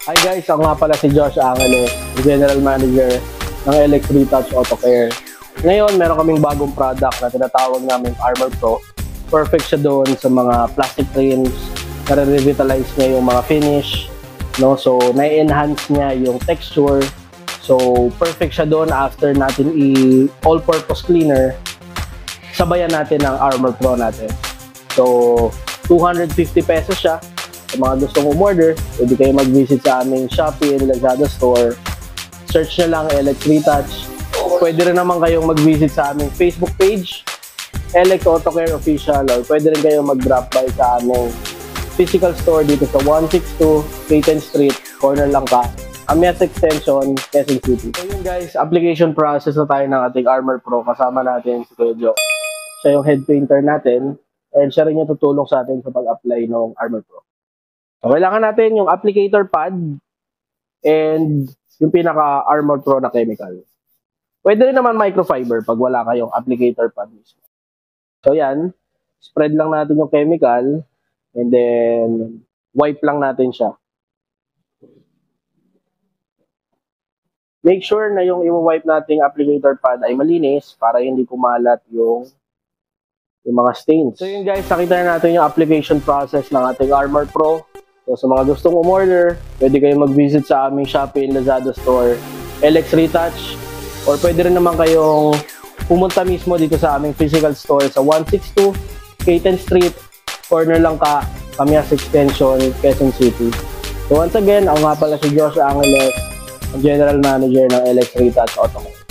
Hi guys, ako nga pala si Josh Angeles, General Manager ng LX Retouch Auto Care. Ngayon, meron kaming bagong product na tinatawag namin Armor Pro. Perfect siya doon sa mga plastic rims, nare-revitalize niya yung mga finish, no? So, na-enhance niya yung texture. So, perfect siya doon after natin all-purpose cleaner, sabayan natin ang Armor Pro natin. So, 250 pesos siya. Sa mga gustong umorder, pwede kayo mag-visit sa aming Shopee and Lazada store. Search na lang LX Retouch. Pwede rin naman kayong mag-visit sa aming Facebook page, LX Auto Care Official, or pwede rin kayong mag-drop by sa aming physical store dito sa 162 Clayton Street, corner lang ka, Amias Extension, Quezon City. So yun guys, application process na tayo ng ating Armor Pro. Kasama natin si Kuya Joe. Siya yung head painter natin, and siya rin yung tutulong sa atin sa pag-apply ng Armor Pro. So, kailangan natin yung applicator pad and yung pinaka-Armor Pro na chemical. Pwede rin naman microfiber pag wala kayong applicator pad mismo. So yan, spread lang natin yung chemical and then wipe lang natin siya. Make sure na yung i-wipe nating applicator pad ay malinis para hindi kumalat yung mga stains. So yun guys, nakita na natin yung application process ng ating Armor Pro. So sa mga gustong umorder, pwede kayong mag-visit sa aming Shopee and Lazada store, LX Retouch, or pwede rin naman kayong pumunta mismo dito sa aming physical store sa 162 Clayton Street, corner lang ka, Amias Extension, Quezon City. So once again, ako nga pala si Josh Angeles, ang General Manager ng LX Retouch Auto Care.